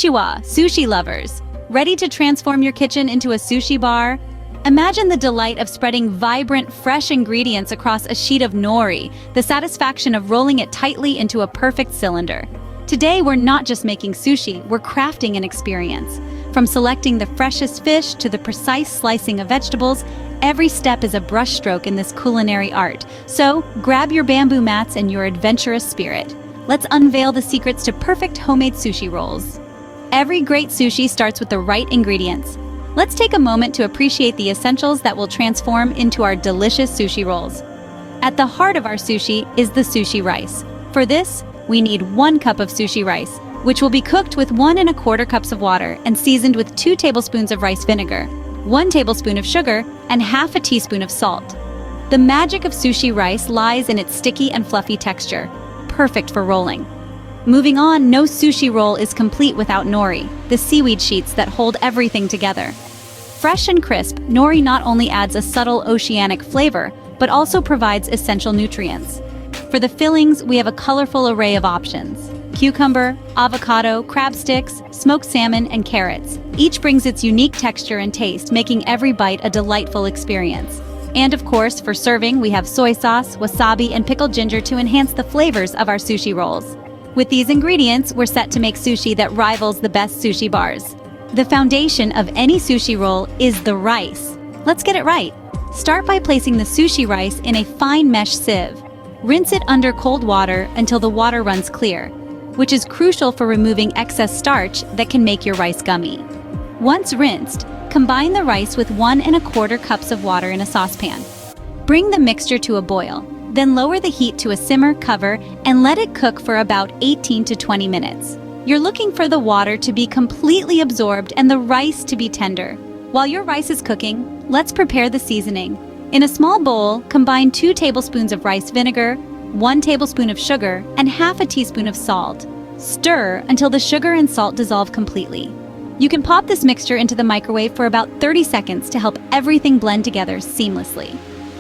Konnichiwa, sushi lovers! Ready to transform your kitchen into a sushi bar? Imagine the delight of spreading vibrant, fresh ingredients across a sheet of nori, the satisfaction of rolling it tightly into a perfect cylinder. Today, we're not just making sushi, we're crafting an experience. From selecting the freshest fish to the precise slicing of vegetables, every step is a brushstroke in this culinary art. So, grab your bamboo mats and your adventurous spirit. Let's unveil the secrets to perfect homemade sushi rolls. Every great sushi starts with the right ingredients. Let's take a moment to appreciate the essentials that will transform into our delicious sushi rolls. At the heart of our sushi is the sushi rice. For this, we need 1 cup of sushi rice, which will be cooked with 1 1/4 cups of water and seasoned with 2 tablespoons of rice vinegar, 1 tablespoon of sugar, and half a teaspoon of salt. The magic of sushi rice lies in its sticky and fluffy texture, perfect for rolling. Moving on, no sushi roll is complete without nori, the seaweed sheets that hold everything together. Fresh and crisp, nori not only adds a subtle oceanic flavor, but also provides essential nutrients. For the fillings, we have a colorful array of options: cucumber, avocado, crab sticks, smoked salmon, and carrots. Each brings its unique texture and taste, making every bite a delightful experience. And of course, for serving, we have soy sauce, wasabi, and pickled ginger to enhance the flavors of our sushi rolls. With these ingredients, we're set to make sushi that rivals the best sushi bars. The foundation of any sushi roll is the rice. Let's get it right. Start by placing the sushi rice in a fine mesh sieve. Rinse it under cold water until the water runs clear, which is crucial for removing excess starch that can make your rice gummy. Once rinsed, combine the rice with 1 1/4 cups of water in a saucepan. Bring the mixture to a boil, then lower the heat to a simmer, cover, and let it cook for about 18 to 20 minutes. You're looking for the water to be completely absorbed and the rice to be tender. While your rice is cooking, let's prepare the seasoning. In a small bowl, combine 2 tablespoons of rice vinegar, 1 tablespoon of sugar, and half a teaspoon of salt. Stir until the sugar and salt dissolve completely. You can pop this mixture into the microwave for about 30 seconds to help everything blend together seamlessly.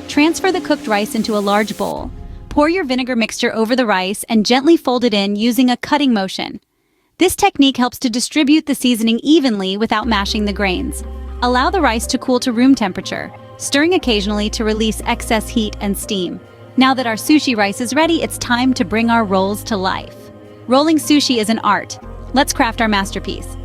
Transfer the cooked rice into a large bowl. Pour your vinegar mixture over the rice and gently fold it in using a cutting motion. This technique helps to distribute the seasoning evenly without mashing the grains. Allow the rice to cool to room temperature, stirring occasionally to release excess heat and steam. Now that our sushi rice is ready, it's time to bring our rolls to life. Rolling sushi is an art. Let's craft our masterpiece.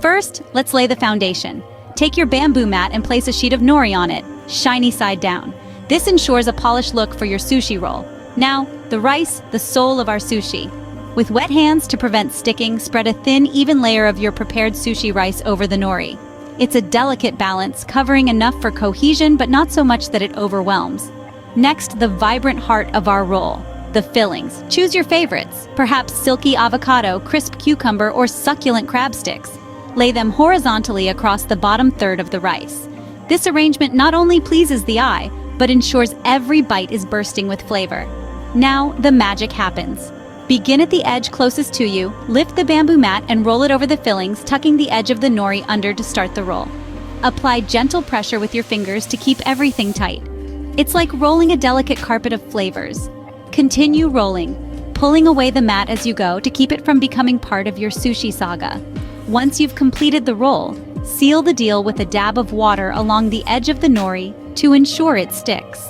First, let's lay the foundation. Take your bamboo mat and place a sheet of nori on it, shiny side down. This ensures a polished look for your sushi roll. Now, the rice, the soul of our sushi. With wet hands to prevent sticking, spread a thin, even layer of your prepared sushi rice over the nori. It's a delicate balance, covering enough for cohesion but not so much that it overwhelms. Next, the vibrant heart of our roll, the fillings. Choose your favorites, perhaps silky avocado, crisp cucumber, or succulent crab sticks. Lay them horizontally across the bottom third of the rice. This arrangement not only pleases the eye, but ensures every bite is bursting with flavor. Now, the magic happens. Begin at the edge closest to you, lift the bamboo mat and roll it over the fillings, tucking the edge of the nori under to start the roll. Apply gentle pressure with your fingers to keep everything tight. It's like rolling a delicate carpet of flavors. Continue rolling, pulling away the mat as you go to keep it from becoming part of your sushi saga. Once you've completed the roll, seal the deal with a dab of water along the edge of the nori to ensure it sticks.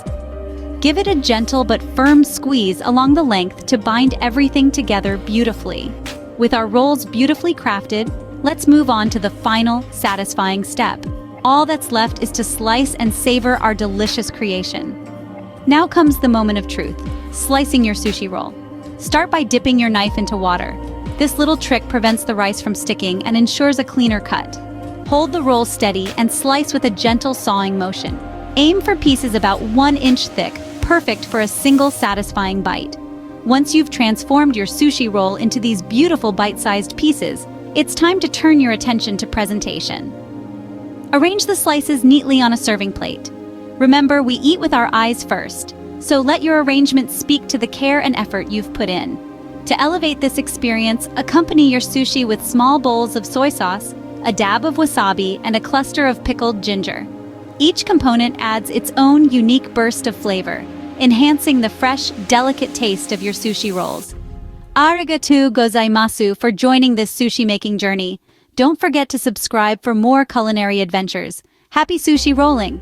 Give it a gentle but firm squeeze along the length to bind everything together beautifully. With our rolls beautifully crafted, let's move on to the final, satisfying step. All that's left is to slice and savor our delicious creation. Now comes the moment of truth, slicing your sushi roll. Start by dipping your knife into water. This little trick prevents the rice from sticking and ensures a cleaner cut. Hold the roll steady and slice with a gentle sawing motion. Aim for pieces about 1 inch thick, perfect for a single satisfying bite. Once you've transformed your sushi roll into these beautiful bite-sized pieces, it's time to turn your attention to presentation. Arrange the slices neatly on a serving plate. Remember, we eat with our eyes first, so let your arrangement speak to the care and effort you've put in. To elevate this experience, accompany your sushi with small bowls of soy sauce, a dab of wasabi, and a cluster of pickled ginger. Each component adds its own unique burst of flavor, enhancing the fresh, delicate taste of your sushi rolls. Arigatou gozaimasu for joining this sushi-making journey. Don't forget to subscribe for more culinary adventures. Happy sushi rolling!